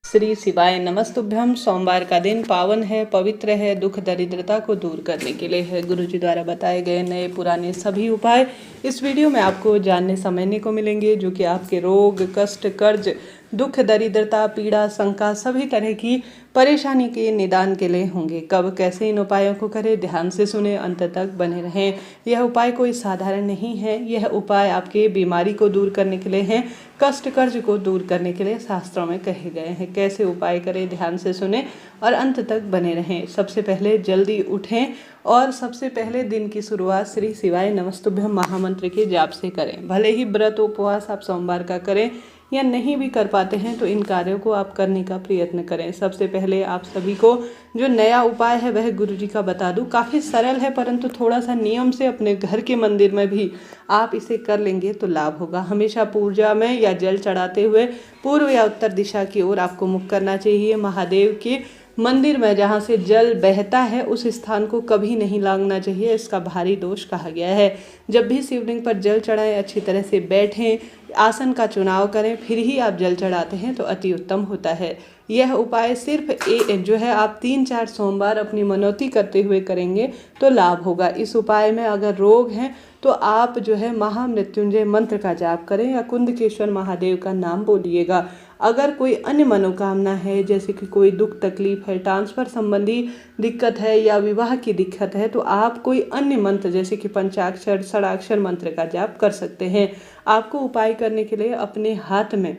श्री शिवाय नमस्तुभ्यम। सोमवार का दिन पावन है, पवित्र है, दुख दरिद्रता को दूर करने के लिए है। गुरुजी द्वारा बताए गए नए पुराने सभी उपाय इस वीडियो में आपको जानने समझने को मिलेंगे, जो कि आपके रोग, कष्ट, कर्ज, दुख, दरिद्रता, पीड़ा, शंका, सभी तरह की परेशानी के निदान के लिए होंगे। कब कैसे इन उपायों को करें, ध्यान से सुने, अंत तक बने रहें। यह उपाय कोई साधारण नहीं है। यह उपाय आपके बीमारी को दूर करने के लिए हैं, कष्ट कर्ज को दूर करने के लिए शास्त्रों में कहे गए हैं। कैसे उपाय करें, ध्यान से सुने और अंत तक बने रहें। सबसे पहले जल्दी उठें और सबसे पहले दिन की शुरुआत श्री शिवाय नमस्तुभ्यम महामंत्र के जाप से करें। भले ही व्रत उपवास आप सोमवार का करें या नहीं भी कर पाते हैं तो इन कार्यों को आप करने का प्रयत्न करें। सबसे पहले आप सभी को जो नया उपाय है वह गुरुजी का बता दूं। काफ़ी सरल है, परंतु थोड़ा सा नियम से अपने घर के मंदिर में भी आप इसे कर लेंगे तो लाभ होगा। हमेशा पूजा में या जल चढ़ाते हुए पूर्व या उत्तर दिशा की ओर आपको मुख करना चाहिए। महादेव के मंदिर में जहाँ से जल बहता है उस स्थान को कभी नहीं लांघना चाहिए, इसका भारी दोष कहा गया है। जब भी शिवलिंग पर जल चढ़ाएं, अच्छी तरह से बैठें, आसन का चुनाव करें, फिर ही आप जल चढ़ाते हैं तो अति उत्तम होता है। यह उपाय सिर्फ जो है आप 3-4 सोमवार अपनी मनौती करते हुए करेंगे तो लाभ होगा। इस उपाय में अगर रोग हैं तो आप जो है महामृत्युंजय मंत्र का जाप करें या कुंदकेश्वर महादेव का नाम बोलिएगा। अगर कोई अन्य मनोकामना है, जैसे कि कोई दुख तकलीफ है, ट्रांसफर संबंधी दिक्कत है या विवाह की दिक्कत है, तो आप कोई अन्य मंत्र जैसे कि पंचाक्षर, षडाक्षर मंत्र का जाप कर सकते हैं। आपको उपाय करने के लिए अपने हाथ में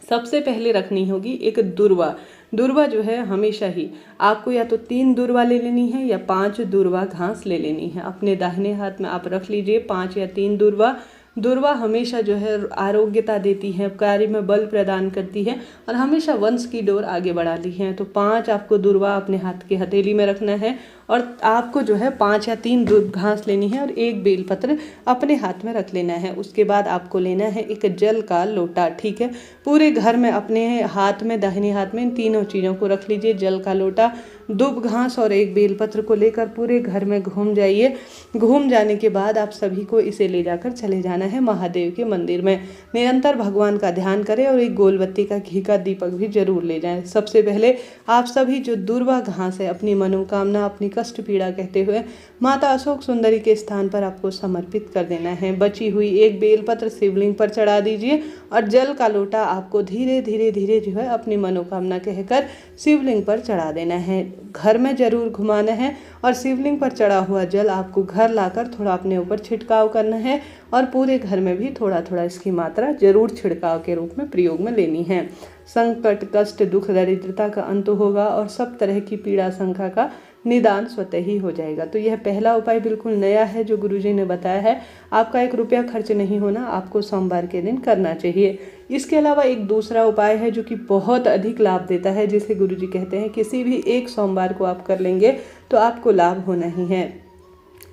सबसे पहले रखनी होगी एक दुर्वा। दुर्वा जो है हमेशा ही आपको या तो 3 दुर्वा ले लेनी है या 5 दुर्वा घास ले लेनी है। अपने दाहिने हाथ में आप रख लीजिए 5 या 3 दुर्वा। दुर्वा हमेशा जो है आरोग्यता देती है, कार्य में बल प्रदान करती है और हमेशा वंश की डोर आगे बढ़ाती है। तो 5 आपको दुर्वा अपने हाथ की हथेली में रखना है और आपको जो है 5 या 3 घास लेनी है और 1 बेलपत्र अपने हाथ में रख लेना है। उसके बाद आपको लेना है एक जल का लोटा। ठीक है, पूरे घर में अपने हाथ में, दाहिने हाथ में इन तीनों चीज़ों को रख लीजिए। जल का लोटा, दूब घास और 1 बेलपत्र को लेकर पूरे घर में घूम जाइए। घूम जाने के बाद आप सभी को इसे ले जाकर चले जाना है महादेव के मंदिर में। निरंतर भगवान का ध्यान करें और एक गोलबत्ती का घी का दीपक भी जरूर ले जाएं। सबसे पहले आप सभी जो दुर्वा घास है अपनी मनोकामना, अपनी कष्ट पीड़ा कहते हुए माता अशोक सुंदरी के स्थान पर आपको समर्पित कर देना है। बची हुई 1 बेलपत्र शिवलिंग पर चढ़ा दीजिए और जल का लोटा आपको धीरे धीरे धीरे जो है अपनी मनोकामना कहकर शिवलिंग पर चढ़ा देना है। घर में जरूर घुमाना है और शिवलिंग पर चढ़ा हुआ जल आपको घर लाकर थोड़ा अपने ऊपर छिड़काव करना है और पूरे घर में भी थोड़ा थोड़ा इसकी मात्रा जरूर छिड़काव के रूप में प्रयोग में लेनी है। संकट, कष्ट, दुख, दरिद्रता का अंत होगा और सब तरह की पीड़ा, शंका का निदान स्वतः ही हो जाएगा। तो यह पहला उपाय बिल्कुल नया है जो गुरुजी ने बताया है। आपका 1 रुपया खर्च नहीं होना, आपको सोमवार के दिन करना चाहिए। इसके अलावा एक दूसरा उपाय है जो कि बहुत अधिक लाभ देता है, जिसे गुरुजी कहते हैं किसी भी एक सोमवार को आप कर लेंगे तो आपको लाभ होना ही है।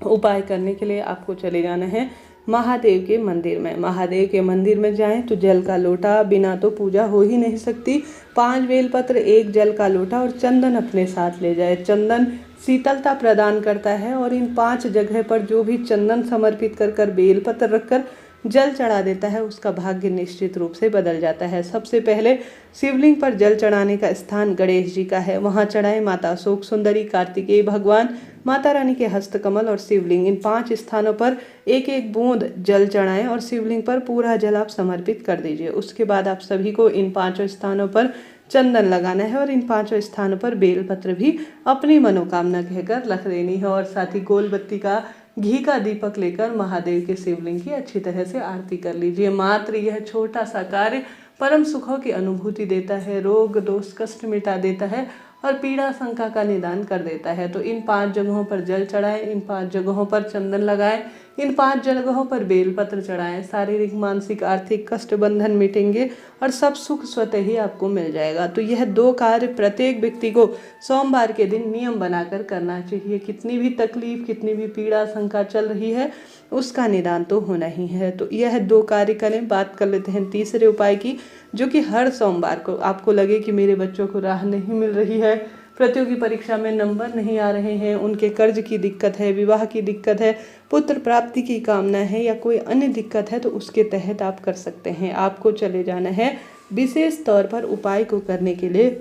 उपाय करने के लिए आपको चले जाना है महादेव के मंदिर में। महादेव के मंदिर में जाएं तो जल का लोटा, बिना तो पूजा हो ही नहीं सकती, 5 बेलपत्र, 1 जल का लोटा और चंदन अपने साथ ले जाए। चंदन शीतलता प्रदान करता है और इन 5 जगह पर जो भी चंदन समर्पित कर बेलपत्र रखकर जल चढ़ा देता है उसका भाग्य निश्चित रूप से बदल जाता है। सबसे पहले शिवलिंग पर जल चढ़ाने का स्थान गणेश जी का है, वहाँ चढ़ाएं। माता अशोक सुंदरी, कार्तिकेय भगवान, माता रानी के हस्तकमल और शिवलिंग, इन 5 स्थानों पर 1-1 बूंद जल चढ़ाएं और शिवलिंग पर पूरा जल आप समर्पित कर दीजिए। उसके बाद आप सभी को इन 5 स्थानों पर चंदन लगाना है और इन 5 स्थानों पर बेलपत्र भी अपनी मनोकामना कहकर रख देनी है और साथ ही गोलबत्ती का घी का दीपक लेकर महादेव के शिवलिंग की अच्छी तरह से आरती कर लीजिए। मात्र यह छोटा सा कार्य परम सुखों की अनुभूति देता है, रोग दोष कष्ट मिटा देता है और पीड़ा शंका का निदान कर देता है। तो इन 5 जगहों पर जल चढ़ाएं, इन 5 जगहों पर चंदन लगाएं, इन 5 जगहों पर बेलपत्र चढ़ाएं। शारीरिक, मानसिक, आर्थिक कष्ट बंधन मिटेंगे और सब सुख स्वतः ही आपको मिल जाएगा। तो यह 2 कार्य प्रत्येक व्यक्ति को सोमवार के दिन नियम बनाकर करना चाहिए। कितनी भी तकलीफ, कितनी भी पीड़ा शंका चल रही है उसका निदान तो होना ही है। तो यह 2 कार्य करें। बात कर लेते हैं तीसरे उपाय की, जो कि हर सोमवार को आपको लगे कि मेरे बच्चों को राह नहीं मिल रही है, प्रतियोगी परीक्षा में नंबर नहीं आ रहे हैं, उनके कर्ज की दिक्कत है, विवाह की दिक्कत है, पुत्र प्राप्ति की कामना है या कोई अन्य दिक्कत है, तो उसके तहत आप कर सकते हैं। आपको चले जाना है विशेष तौर पर उपाय को करने के लिए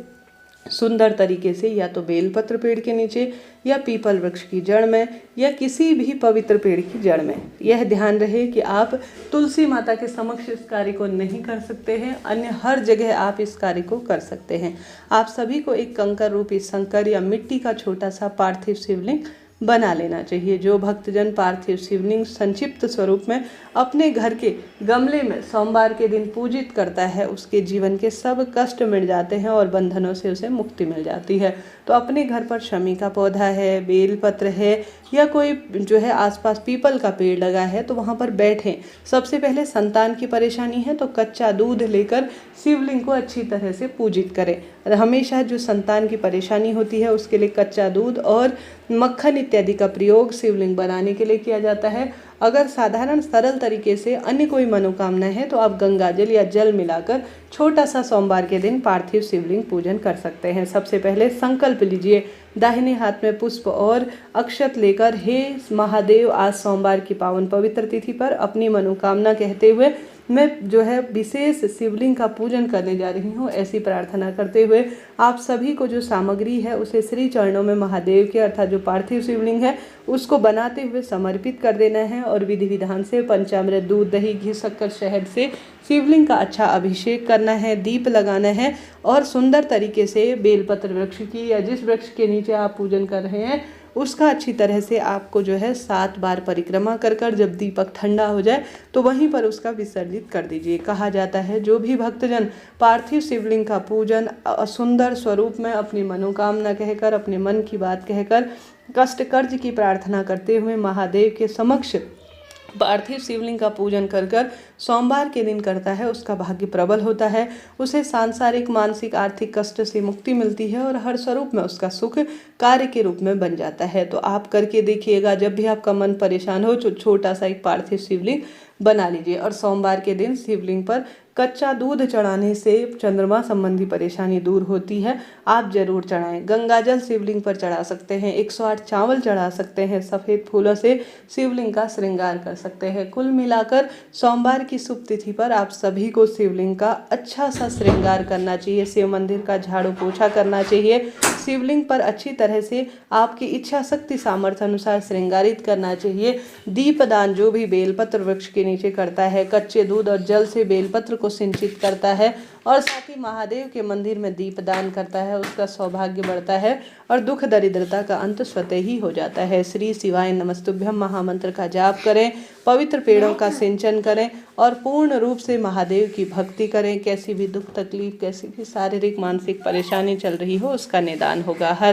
सुंदर तरीके से या तो बेलपत्र पेड़ के नीचे या पीपल वृक्ष की जड़ में या किसी भी पवित्र पेड़ की जड़ में। यह ध्यान रहे कि आप तुलसी माता के समक्ष इस कार्य को नहीं कर सकते हैं, अन्य हर जगह आप इस कार्य को कर सकते हैं। आप सभी को एक कंकर रूपी शंकर या मिट्टी का छोटा सा पार्थिव शिवलिंग बना लेना चाहिए। जो भक्तजन पार्थिव शिवलिंग संक्षिप्त स्वरूप में अपने घर के गमले में सोमवार के दिन पूजित करता है, उसके जीवन के सब कष्ट मिट जाते हैं और बंधनों से उसे मुक्ति मिल जाती है। तो अपने घर पर शमी का पौधा है, बेलपत्र है या कोई जो है आसपास पीपल का पेड़ लगा है तो वहाँ पर बैठें। सबसे पहले संतान की परेशानी है तो कच्चा दूध लेकर शिवलिंग को अच्छी तरह से पूजित करें। हमेशा जो संतान की परेशानी होती है उसके लिए कच्चा दूध और मक्खन इत्यादि का प्रयोग शिवलिंग बनाने के लिए किया जाता है। अगर साधारण सरल तरीके से अन्य कोई मनोकामना है तो आप गंगा जल या जल मिलाकर छोटा सा सोमवार के दिन पार्थिव शिवलिंग पूजन कर सकते हैं। सबसे पहले संकल्प लीजिए, दाहिने हाथ में पुष्प और अक्षत लेकर, हे महादेव, आज सोमवार की पावन पवित्र तिथि पर अपनी मनोकामना कहते हुए मैं जो है विशेष शिवलिंग का पूजन करने जा रही हूँ, ऐसी प्रार्थना करते हुए आप सभी को जो सामग्री है उसे श्री चरणों में महादेव के अर्थात जो पार्थिव शिवलिंग है उसको बनाते हुए समर्पित कर देना है और विधि विधान से पंचामृत, दूध, दही, घी, शक्कर, शहद से शिवलिंग का अच्छा अभिषेक करना है, दीप लगाना है और सुंदर तरीके से बेलपत्र वृक्ष की या जिस वृक्ष के नीचे आप पूजन कर रहे हैं उसका अच्छी तरह से आपको जो है 7 बार परिक्रमा कर जब दीपक ठंडा हो जाए तो वहीं पर उसका विसर्जित कर दीजिए। कहा जाता है जो भी भक्तजन पार्थिव शिवलिंग का पूजन सुंदर स्वरूप में अपनी मनोकामना कहकर, अपने मन की बात कहकर, कष्ट कर्ज की प्रार्थना करते हुए महादेव के समक्ष पार्थिव शिवलिंग का पूजन कर सोमवार के दिन करता है, उसका भाग्य प्रबल होता है, उसे सांसारिक, मानसिक, आर्थिक कष्ट से मुक्ति मिलती है और हर स्वरूप में उसका सुख कार्य के रूप में बन जाता है। तो आप करके देखिएगा, जब भी आपका मन परेशान हो तो छोटा सा एक पार्थिव शिवलिंग बना लीजिए और सोमवार के दिन शिवलिंग पर कच्चा दूध चढ़ाने से चंद्रमा संबंधी परेशानी दूर होती है। आप जरूर चढ़ाएं। गंगाजल शिवलिंग पर चढ़ा सकते हैं, 108 चावल चढ़ा सकते हैं, सफ़ेद फूलों से शिवलिंग का श्रृंगार कर सकते हैं। कुल मिलाकर सोमवार की शुभ तिथि पर आप सभी को शिवलिंग का अच्छा सा श्रृंगार करना चाहिए, शिव मंदिर का झाड़ू पोछा करना चाहिए, शिवलिंग पर अच्छी तरह से आपकी इच्छा शक्ति सामर्थ्य अनुसार श्रृंगारित करना चाहिए। दीपदान जो भी बेलपत्र वृक्ष के नीचे करता है, कच्चे दूध और जल से बेलपत्र को सिंचित करता है और साथ ही महादेव के मंदिर में दीपदान करता है, उसका सौभाग्य बढ़ता है और दुख दरिद्रता का अंत स्वतः ही हो जाता है। श्री शिवाय नमस्तुभ्यम महामंत्र का जाप करें, पवित्र पेड़ों का सिंचन करें और पूर्ण रूप से महादेव की भक्ति करें। कैसी भी दुख तकलीफ, कैसी भी शारीरिक मानसिक परेशानी चल रही हो उसका निदान होगा। हर